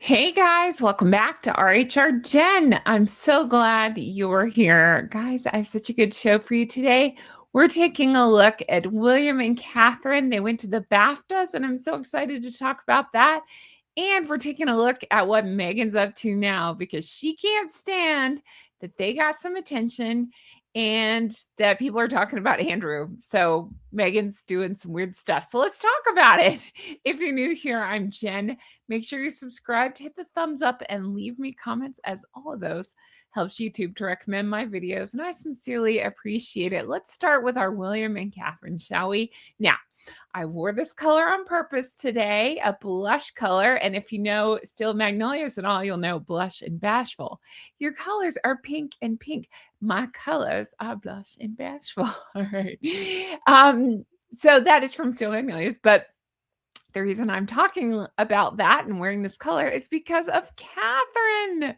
Hey guys, welcome back to RHR Jen. I'm so glad you're here. Guys, I have such a good show for you today. We're taking a look at William and Catherine. They went to the BAFTAs, and I'm so excited to talk about that. And we're taking a look at what Meghan's up to now because she can't stand that they got some attention and that people are talking about Andrew. So Meghan's doing some weird stuff. So let's talk about it. If you're new here, I'm Jen. Make sure you're subscribed, hit the thumbs up, and leave me comments, as all of those helps YouTube to recommend my videos, and I sincerely appreciate it. Let's start with our William and Catherine, shall we? Now, I wore this color on purpose today, a blush color, and if you know Still Magnolias and all, you'll know blush and bashful. Your colors are pink and pink. My colors are blush and bashful. All right. So that is from Still Magnolias, but the reason I'm talking about that and wearing this color is because of Catherine.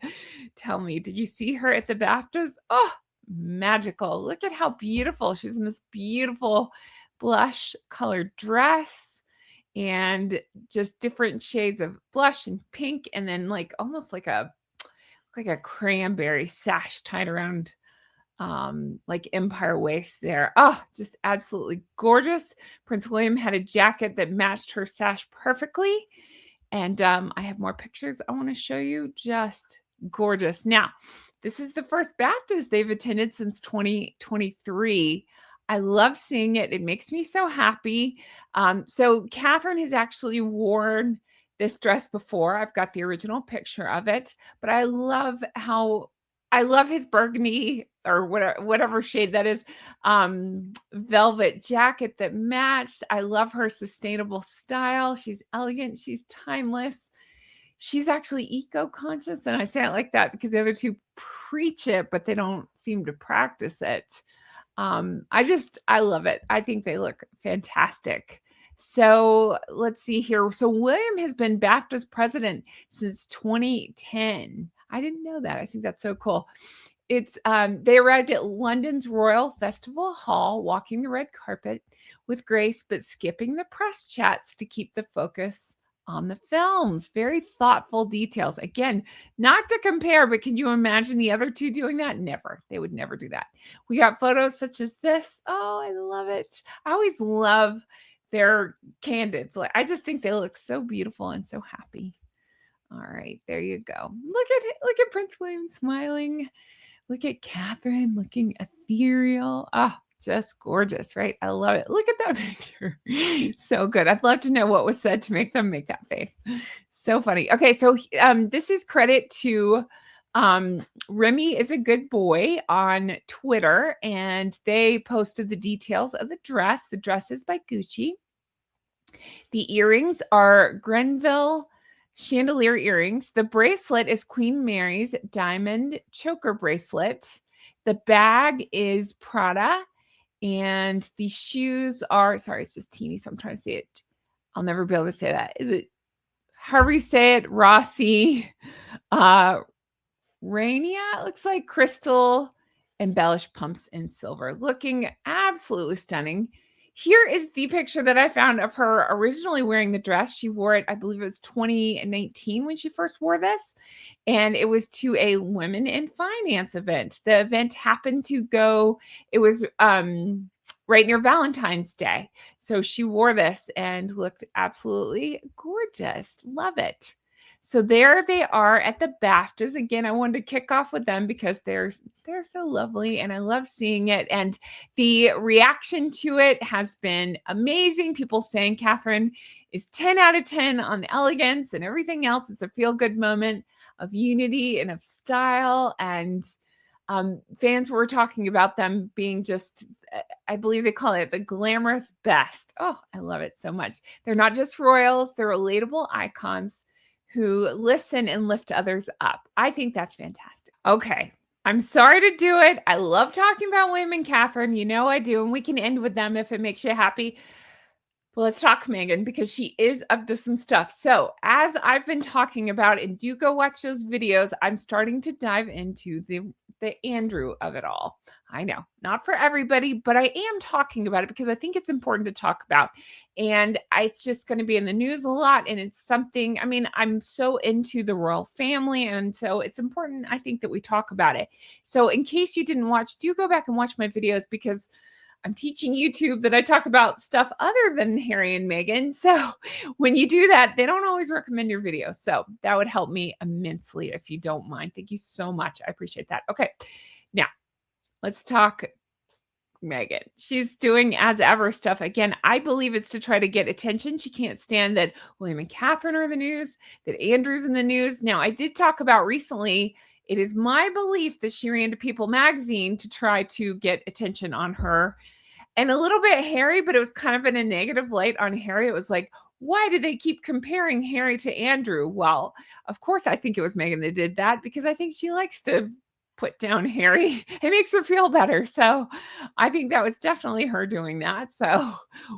Tell me, did you see her at the BAFTAs? Oh, magical. Look at how beautiful. She's in this beautiful blush colored dress and just different shades of blush and pink, and then like almost like a cranberry sash tied around like empire waist there. Oh, just absolutely gorgeous. Prince William had a jacket that matched her sash perfectly. And I have more pictures I want to show you. Just gorgeous. Now, this is the first BAFTAs they've attended since 2023. I love seeing it. It makes me so happy. So Catherine has actually worn this dress before. I've got the original picture of it, but I love his burgundy or whatever shade that is, velvet jacket that matched. I love her sustainable style. She's elegant. She's timeless. She's actually eco-conscious. And I say it like that because the other two preach it, but they don't seem to practice it. I love it. I think they look fantastic. So let's see here. So William has been BAFTA's president since 2010. I didn't know that. I think that's so cool. It's they arrived at London's Royal Festival Hall, walking the red carpet with grace, but skipping the press chats to keep the focus on the films. Very thoughtful details. Again, not to compare, but can you imagine the other two doing that? Never. They would never do that. We got photos such as this. Oh, I love it. I always love their candids. Like, I just think they look so beautiful and so happy. All right, there you go. Look at Prince William smiling. Look at Catherine looking ethereal. Oh, just gorgeous, right? I love it. Look at that picture. So good. I'd love to know what was said to make them make that face. So funny. Okay, so this is credit to Remy is a good boy on Twitter, and they posted the details of the dress. The dress is by Gucci. The earrings are Grenville chandelier earrings. The bracelet is Queen Mary's diamond choker bracelet. The bag is Prada. And the shoes are, sorry, it's just teeny, so I'm trying to say it. I'll never be able to say that. Is it, however you say it, Rossi, Rania, it looks like crystal embellished pumps in silver. Looking absolutely stunning. Here is the picture that I found of her originally wearing the dress. She wore it, I believe it was 2019 when she first wore this. And it was to a Women in Finance event. The event happened to go, it was right near Valentine's Day. So she wore this and looked absolutely gorgeous. Love it. So there they are at the BAFTAs. Again, I wanted to kick off with them because they're so lovely and I love seeing it. And the reaction to it has been amazing. People saying Catherine is 10 out of 10 on the elegance and everything else. It's a feel-good moment of unity and of style. And fans were talking about them being just, I believe they call it the glamorous best. Oh, I love it so much. They're not just royals, they're relatable icons who listen and lift others up. I think that's fantastic. Okay, I'm sorry to do it. I love talking about William and Catherine. You know I do, and we can end with them if it makes you happy. But let's talk Meghan because she is up to some stuff. So as I've been talking about, and do go watch those videos, I'm starting to dive into the the Andrew of it all. I know, not for everybody, but I am talking about it because I think it's important to talk about. And it's just going to be in the news a lot. And it's something, I mean, I'm so into the royal family. And so it's important, I think, that we talk about it. So in case you didn't watch, do go back and watch my videos because I'm teaching YouTube that I talk about stuff other than Harry and Meghan. So when you do that, they don't always recommend your videos. So that would help me immensely if you don't mind. Thank you so much. I appreciate that. Okay. Now let's talk Meghan. She's doing as ever stuff. Again, I believe it's to try to get attention. She can't stand that William and Catherine are in the news, that Andrew's in the news. Now, I did talk about recently, it is my belief that she ran to People magazine to try to get attention on her. And a little bit Harry, but it was kind of in a negative light on Harry. It was like, why do they keep comparing Harry to Andrew? Well, of course, I think it was Meghan that did that because I think she likes to put down Harry. It makes her feel better. So I think that was definitely her doing that. So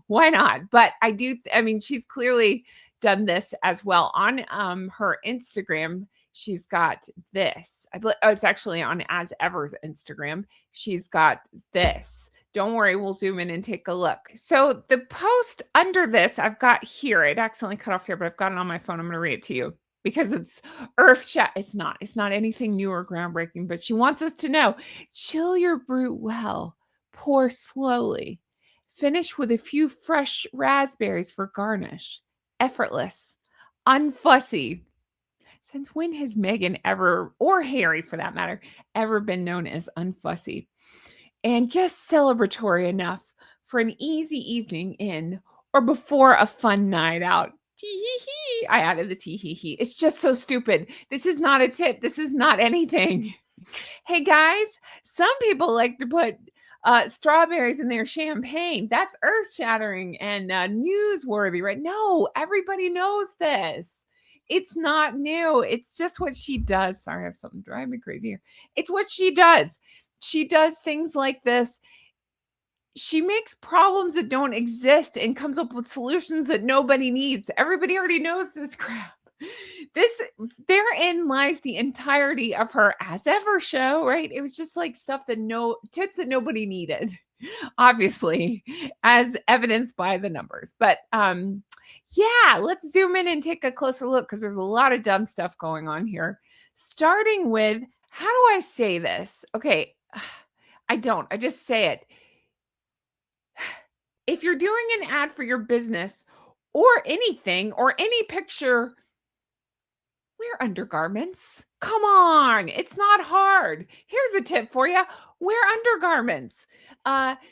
why not? But I mean, she's clearly done this as well on her Instagram. She's got this. It's actually on As Ever's Instagram. She's got this. Don't worry, we'll zoom in and take a look. So the post under this, I've got here, it accidentally cut off here, but I've got it on my phone. I'm going to read it to you because it's it's not anything new or groundbreaking, but she wants us to know, chill your brute well, pour slowly, finish with a few fresh raspberries for garnish, effortless, unfussy. Since when has Meghan ever, or Harry for that matter, ever been known as unfussy? And just celebratory enough for an easy evening in or before a fun night out. Tee-hee-hee. I added the tee-hee-hee. It's just so stupid. This is not a tip. This is not anything. Hey, guys, some people like to put strawberries in their champagne. That's earth-shattering and newsworthy, right? No, everybody knows this. It's not new. It's just what she does. Sorry, I have something driving me crazy here. It's what she does. She does things like this. She makes problems that don't exist and comes up with solutions that nobody needs. Everybody already knows this crap. Therein lies the entirety of her As Ever show, right? It was just like stuff that tips that nobody needed, obviously, as evidenced by the numbers. But yeah, let's zoom in and take a closer look because there's a lot of dumb stuff going on here. Starting with, how do I say this? Okay, I just say it. If you're doing an ad for your business or anything or any picture, wear undergarments. Come on, it's not hard. Here's a tip for you. Wear undergarments.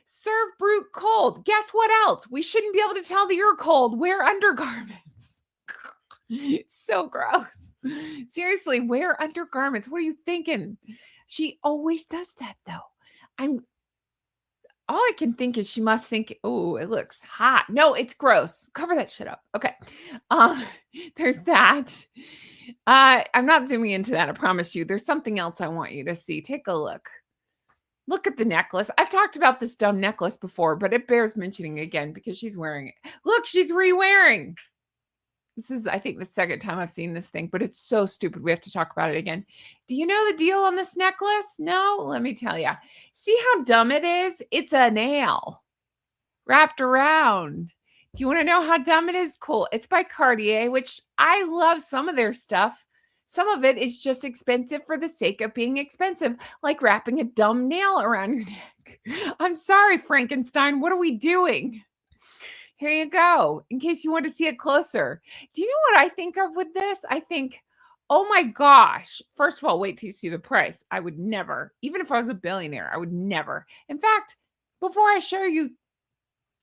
Serve brute cold. Guess what else? We shouldn't be able to tell that you're cold. Wear undergarments. So gross. Seriously, wear undergarments. What are you thinking? She always does that though. All I can think is she must think, oh, it looks hot. No, it's gross. Cover that shit up. Okay. There's that. I'm not zooming into that. I promise you. There's something else I want you to see. Take a look. Look at the necklace. I've talked about this dumb necklace before, but it bears mentioning again because she's wearing it. Look, she's re-wearing. This is, I think, the second time I've seen this thing, but it's so stupid. We have to talk about it again. Do you know the deal on this necklace? No? Let me tell you. See how dumb it is? It's a nail wrapped around. Do you want to know how dumb it is? Cool. It's by Cartier, which I love some of their stuff. Some of it is just expensive for the sake of being expensive, like wrapping a dumb nail around your neck. I'm sorry, Frankenstein. What are we doing? Here you go, in case you want to see it closer. Do you know what I think of with this? I think, oh my gosh. First of all, wait till you see the price. I would never, even if I was a billionaire, I would never. In fact, before I show you,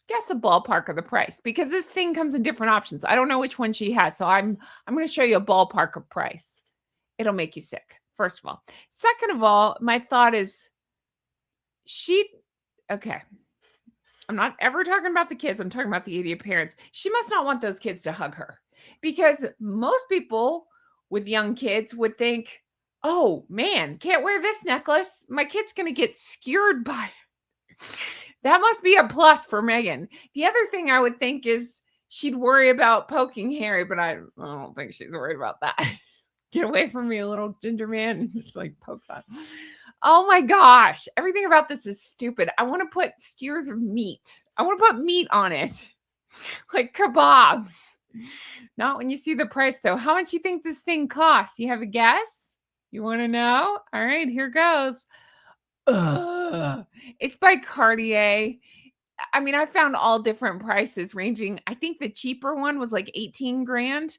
guess a ballpark of the price because this thing comes in different options. I don't know which one she has. So I'm going to show you a ballpark of price. It'll make you sick, first of all. Second of all, my thought is okay. I'm not ever talking about the kids. I'm talking about the idiot parents. She must not want those kids to hug her because most people with young kids would think, oh man, can't wear this necklace. My kid's going to get skewered by it. That must be a plus for Meghan. The other thing I would think is she'd worry about poking Harry, but I don't think she's worried about that. Get away from me, little ginger man. Just like pokes on. Oh my gosh. Everything about this is stupid. I want to put skewers of meat. I want to put meat on it. Like kebabs. Not when you see the price though. How much you think this thing costs? You have a guess? You want to know? All right, here goes. Ugh. It's by Cartier. I mean, I found all different prices ranging. I think the cheaper one was like 18 grand.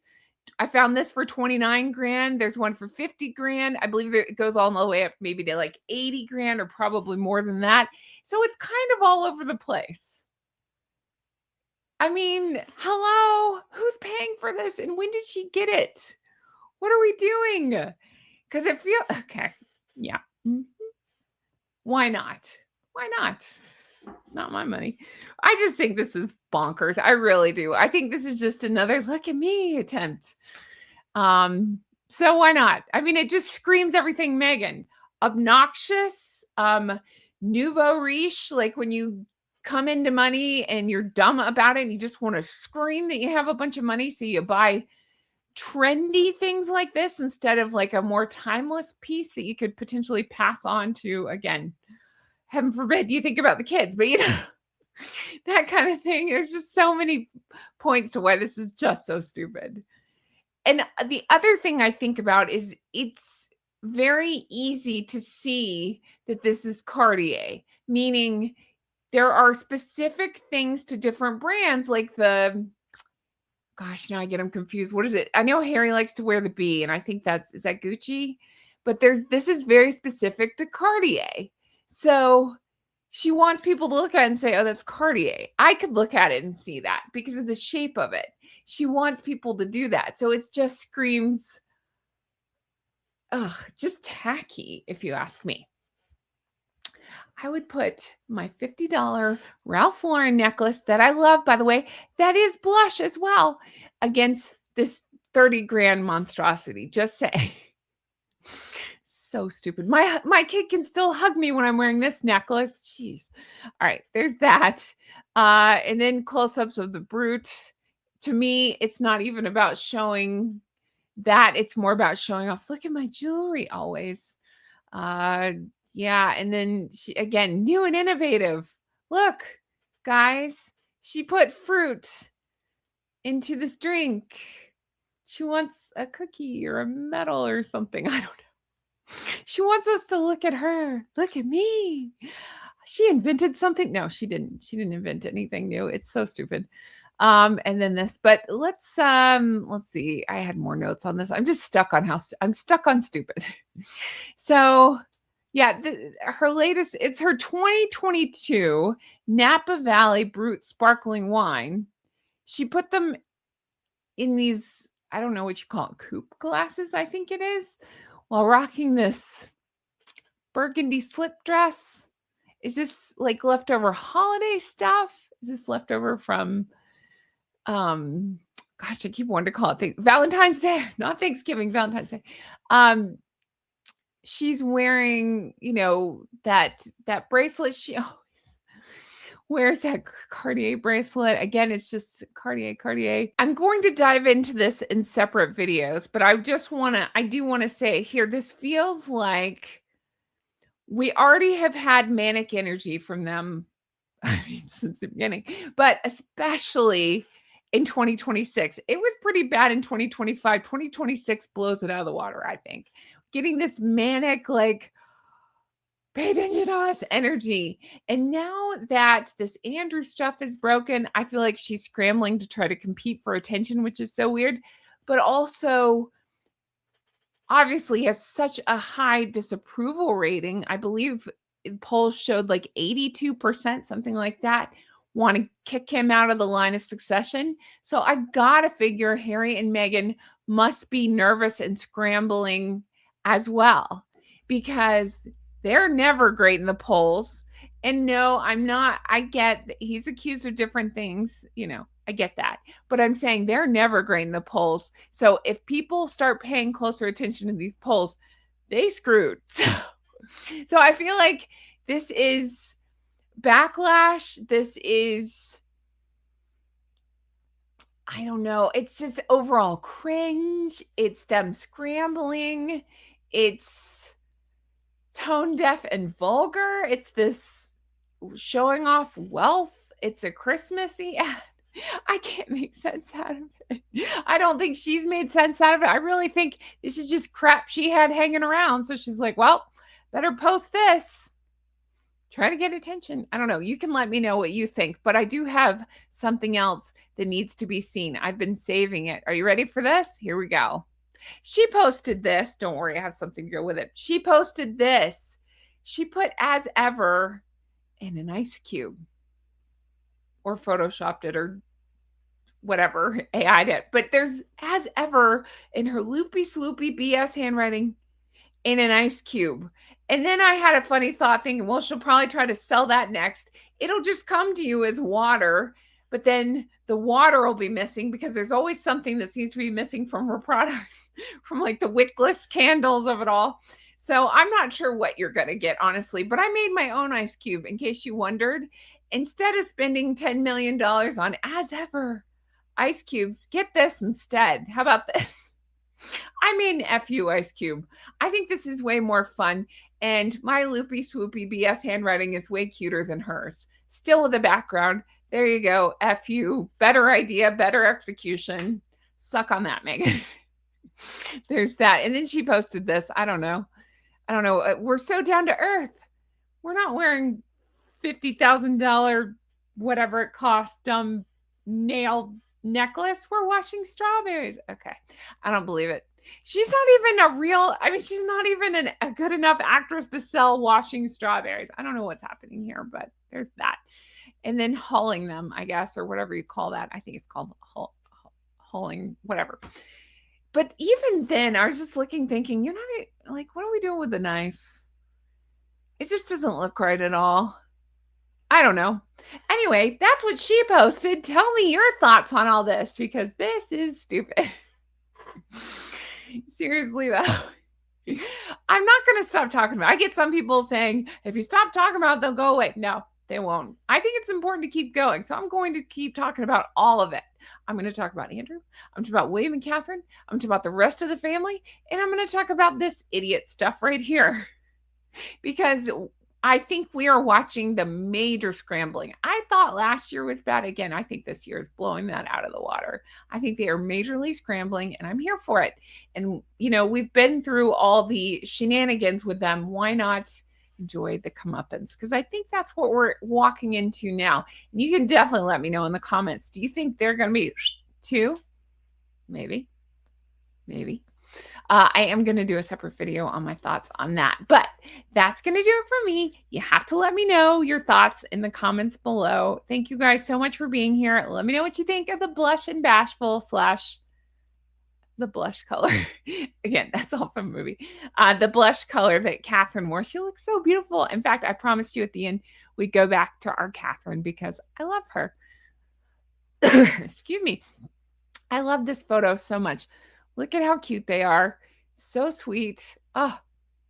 I found this for 29 grand. There's one for 50 grand. I believe it goes all the way up maybe to like 80 grand or probably more than that. So it's kind of all over the place. I mean, hello, who's paying for this? And when did she get it? What are we doing? Because it feels okay. Yeah. Mhm. Why not? Why not? It's not my money. I just think this is bonkers. I really do. I think this is just another look at me attempt. So why not? I mean, it just screams everything Meghan. Obnoxious, nouveau riche, like when you come into money and you're dumb about it and you just want to scream that you have a bunch of money, so you buy trendy things like this instead of like a more timeless piece that you could potentially pass on to, again, heaven forbid you think about the kids, but you know, that kind of thing. There's just so many points to why this is just so stupid. And the other thing I think about is it's very easy to see that this is Cartier, meaning there are specific things to different brands, like gosh, now I get them confused. What is it? I know Harry likes to wear the B, and I think is that Gucci? But this is very specific to Cartier. So she wants people to look at it and say, oh, that's Cartier. I could look at it and see that because of the shape of it. She wants people to do that. So it just screams, ugh, just tacky, if you ask me. I would put my $50 Ralph Lauren necklace that I love, by the way, that is blush as well, against this 30 grand monstrosity. Just say. So stupid. My kid can still hug me when I'm wearing this necklace. Jeez. All right, there's that. And then close-ups of the brute. To me, it's not even about showing that. It's more about showing off. Look at my jewelry always. Yeah, and then she, again, new and innovative. Look, guys, she put fruit into this drink. She wants a cookie or a medal or something. I don't know. She wants us to look at her. Look at me. She invented something. No, she didn't. She didn't invent anything new. It's so stupid. And then this, but let's see. I had more notes on this. I'm just stuck on I'm stuck on stupid. So yeah, her latest, it's her 2022 Napa Valley Brut sparkling wine. She put them in these, I don't know what you call it, coupe glasses, I think it is, while rocking this burgundy slip dress. Is this like leftover holiday stuff? Is this leftover from, gosh, I keep wanting to call it Valentine's Day, not Thanksgiving, Valentine's Day. She's wearing, you know, that bracelet. She always wears that Cartier bracelet. Again, it's just Cartier. I'm going to dive into this in separate videos, but I do want to say here, this feels like we already have had manic energy from them. I mean, since the beginning, but especially in 2026. It was pretty bad in 2025. 2026 blows it out of the water, I think. Getting this manic, like, pay attention to us energy. And now that this Andrew stuff is broken, I feel like she's scrambling to try to compete for attention, which is so weird, but also obviously has such a high disapproval rating. I believe polls showed like 82%, something like that, want to kick him out of the line of succession. So I gotta figure Harry and Meghan must be nervous and scrambling as well, because they're never great in the polls. And no, I'm not. I get that he's accused of different things, you know, I get that. But I'm saying they're never great in the polls. So if people start paying closer attention to these polls, they screwed. So I feel like this is backlash. This is, I don't know. It's just overall cringe. It's them scrambling. It's tone deaf and vulgar. It's this showing off wealth. It's a Christmassy ad. I can't make sense out of it. I don't think she's made sense out of it. I really think this is just crap she had hanging around. So she's like, well, better post this. Try to get attention. I don't know. You can let me know what you think, but I do have something else that needs to be seen. I've been saving it. Are you ready for this? Here we go. She posted this. Don't worry, I have something to go with it. She posted this. She put as ever in an ice cube or photoshopped it or whatever, AI'd it. But there's as ever in her loopy swoopy BS handwriting in an ice cube. And then I had a funny thought thinking, well, she'll probably try to sell that next. It'll just come to you as water, but then the water will be missing because there's always something that seems to be missing from her products, from like the wickless candles of it all. So I'm not sure what you're going to get, honestly, but I made my own ice cube in case you wondered. Instead of spending $10 million on as ever ice cubes, get this instead. How about this? I made an FU ice cube. I think this is way more fun. And my loopy swoopy BS handwriting is way cuter than hers. Still with the background. There you go. FU. Better idea, better execution. Suck on that, Meghan. There's that. And then she posted this. I don't know. We're so down to earth. We're not wearing $50,000, whatever it costs, dumb nail necklace. We're washing strawberries. Okay. I don't believe it. She's not even she's not even a good enough actress to sell washing strawberries. I don't know what's happening here, but there's that. And then hauling them, I guess, or whatever you call that. I think it's called hauling, whatever. But even then, I was just thinking, you're not like, what are we doing with the knife? It just doesn't look right at all. I don't know. Anyway, that's what she posted. Tell me your thoughts on all this because this is stupid. Seriously, though. I'm not going to stop talking about it. I get some people saying, if you stop talking about it, they'll go away. No, they won't. I think it's important to keep going. So I'm going to keep talking about all of it. I'm going to talk about Andrew. I'm talking about William and Catherine. I'm talking about the rest of the family. And I'm going to talk about this idiot stuff right here. Because I think we are watching the major scrambling. I thought last year was bad. Again, I think this year is blowing that out of the water. I think they are majorly scrambling, and I'm here for it. And, we've been through all the shenanigans with them. Why not enjoy the comeuppance? Because I think that's what we're walking into now. And you can definitely let me know in the comments. Do you think they're going to be two? Maybe. I am going to do a separate video on my thoughts on that, but that's going to do it for me. You have to let me know your thoughts in the comments below. Thank you guys so much for being here. Let me know what you think of the blush and bashful / the blush color. Again, that's all from the movie. The blush color that Catherine wore. She looks so beautiful. In fact, I promised you at the end, we'd go back to our Catherine because I love her. Excuse me. I love this photo so much. Look at how cute they are. So sweet. Oh,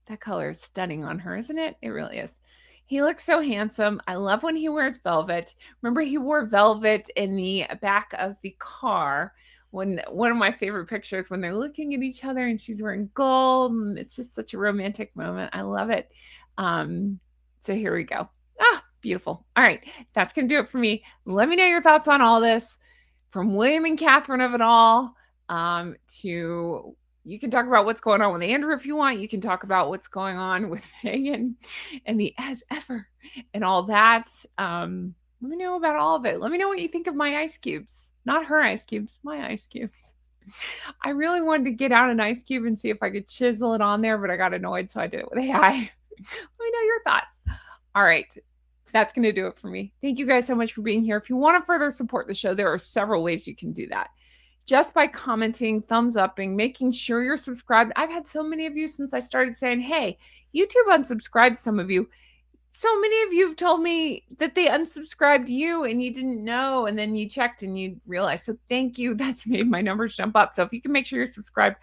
that color is stunning on her, isn't it? It really is. He looks so handsome. I love when he wears velvet. Remember, he wore velvet in the back of the car. One of my favorite pictures when they're looking at each other and she's wearing gold. And it's just such a romantic moment. I love it. So here we go. Ah, beautiful. All right. That's going to do it for me. Let me know your thoughts on all this. From William and Catherine of it all. To you can talk about what's going on with Andrew if you want. You can talk about what's going on with Meghan and the as ever and all that. Let me know about all of it. Let me know what you think of my ice cubes. Not her ice cubes, my ice cubes. I really wanted to get out an ice cube and see if I could chisel it on there, but I got annoyed, so I did it with AI. Let me know your thoughts. All right. That's going to do it for me. Thank you guys so much for being here. If you want to further support the show, there are several ways you can do that. Just by commenting, thumbs upping, making sure you're subscribed. I've had so many of you since I started saying, hey, YouTube unsubscribed some of you. So many of you have told me that they unsubscribed you and you didn't know, and then you checked and you realized. So thank you. That's made my numbers jump up. So if you can make sure you're subscribed,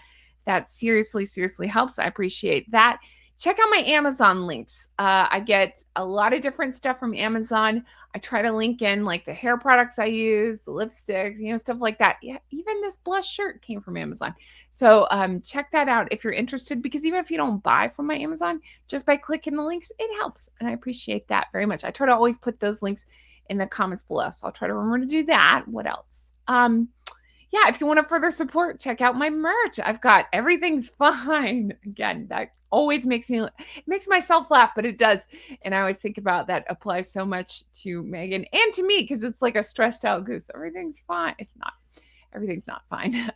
that seriously helps. I appreciate that. check out my Amazon links. I get a lot of different stuff from Amazon. I try to link in like the hair products I use, the lipsticks, stuff like that. Yeah, even this blush shirt came from Amazon. So check that out if you're interested, because even if you don't buy from my Amazon, just by clicking the links, it helps. And I appreciate that very much. I try to always put those links in the comments below. So I'll try to remember to do that. What else? Yeah, if you want to further support, check out my merch. I've got Everything's Fine. Again, that always makes myself laugh, but it does. And I always think about that applies so much to Meghan and to me, because it's like a stressed out goose. Everything's fine. It's not. Everything's not fine.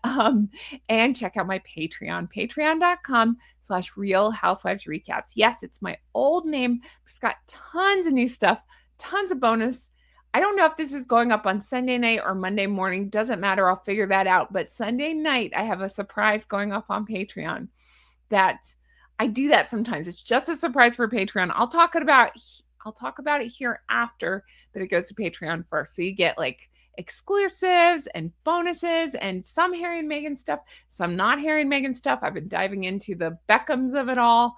And check out my Patreon, patreon.com/Real Housewives Recaps. Yes, it's my old name. It's got tons of new stuff, tons of bonus. I don't know if this is going up on Sunday night or Monday morning. Doesn't matter. I'll figure that out. But Sunday night, I have a surprise going up on Patreon. That I do that sometimes. It's just a surprise for Patreon. I'll talk about it here after, but it goes to Patreon first. So you get like exclusives and bonuses and some Harry and Meghan stuff, some not Harry and Meghan stuff. I've been diving into the Beckhams of it all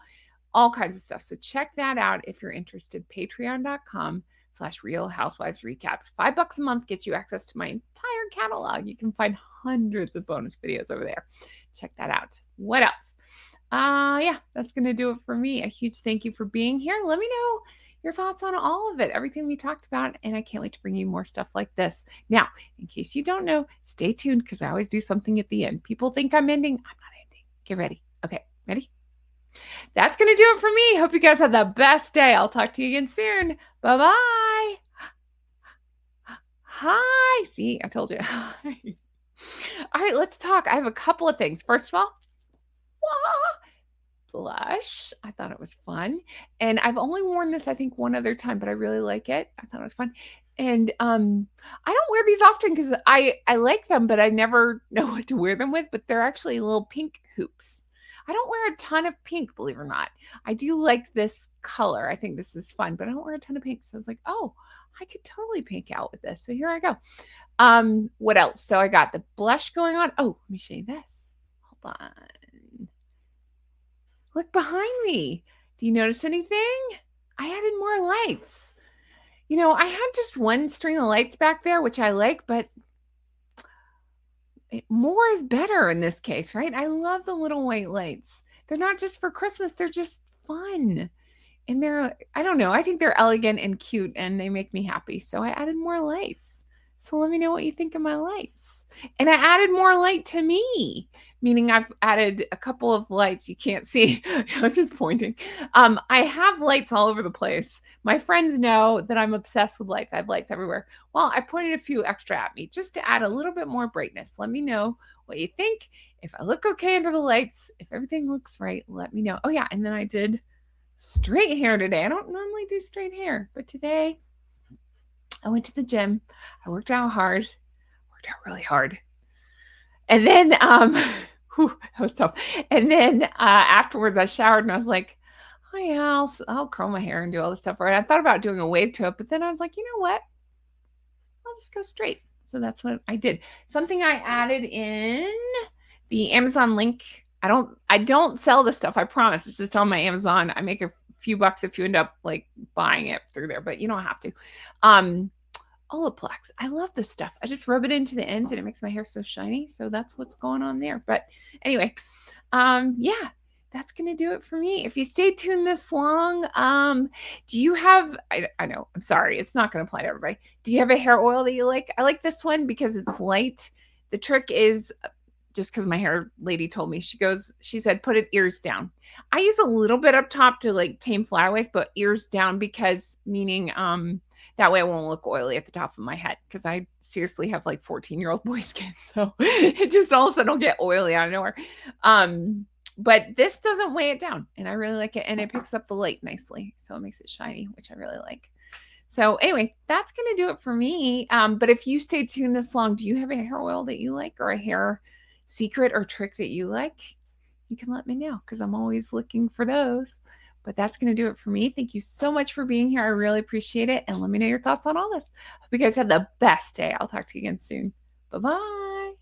kinds of stuff. So check that out if you're interested. Patreon.com/Real Housewives Recaps. $5 a month gets you access to my entire catalog. You can find hundreds of bonus videos over there. Check that out. What else? Yeah, that's going to do it for me. A huge thank you for being here. Let me know your thoughts on all of it, everything we talked about, and I can't wait to bring you more stuff like this. Now, in case you don't know, stay tuned, because I always do something at the end. People think I'm ending. I'm not ending. Get ready. Okay, ready? That's going to do it for me. Hope you guys have the best day. I'll talk to you again soon. Bye-bye. Hi. See, I told you. All right, let's talk. I have a couple of things. First of all, blush. I thought it was fun. And I've only worn this, I think, one other time, but I really like it. I thought it was fun. And I don't wear these often because I like them, but I never know what to wear them with. But they're actually little pink hoops. I don't wear a ton of pink, believe it or not. I do like this color. I think this is fun, but I don't wear a ton of pink. So I was like, oh, I could totally pink out with this. So here I go. What else? So I got the blush going on. Oh, let me show you this. Hold on. Look behind me. Do you notice anything? I added more lights. I had just one string of lights back there, which I like, but more is better in this case, right? I love the little white lights. They're not just for Christmas. They're just fun. And I don't know, I think they're elegant and cute, and they make me happy. So I added more lights. So let me know what you think of my lights. And I added more light to me, meaning I've added a couple of lights you can't see. I'm just pointing. I have lights all over the place. My friends know that I'm obsessed with lights. I have lights everywhere. Well, I pointed a few extra at me just to add a little bit more brightness. Let me know what you think. If I look okay under the lights, if everything looks right, let me know. Oh yeah, and then I did straight hair today. I don't normally do straight hair, but today I went to the gym. I worked out really hard. And then, that was tough. And then afterwards I showered and I was like, oh yeah, I'll curl my hair and do all this stuff. Right. I thought about doing a wave to it, but then I was like, you know what? I'll just go straight. So that's what I did. Something I added in the Amazon link. I don't sell this stuff. I promise. It's just on my Amazon. I make a few bucks if you end up like buying it through there, but you don't have to. Olaplex. I love this stuff. I just rub it into the ends and it makes my hair so shiny. So that's what's going on there. But anyway, yeah, that's going to do it for me. If you stay tuned this long, do you have, I know, I'm sorry, it's not going to apply to everybody. Do you have a hair oil that you like? I like this one because it's light. The trick is, just because my hair lady told me, she said, put it ears down. I use a little bit up top to like tame flyaways, but ears down because meaning, that way I won't look oily at the top of my head, because I seriously have like 14-year-old boy skin. So it just all of a sudden will get oily out of nowhere. But this doesn't weigh it down, and I really like it. And it picks up the light nicely. So it makes it shiny, which I really like. So anyway, that's going to do it for me. But if you stay tuned this long, do you have a hair oil that you like, or a hair secret or trick that you like? You can let me know, because I'm always looking for those. But that's going to do it for me. Thank you so much for being here. I really appreciate it. And let me know your thoughts on all this. Hope you guys have the best day. I'll talk to you again soon. Bye-bye.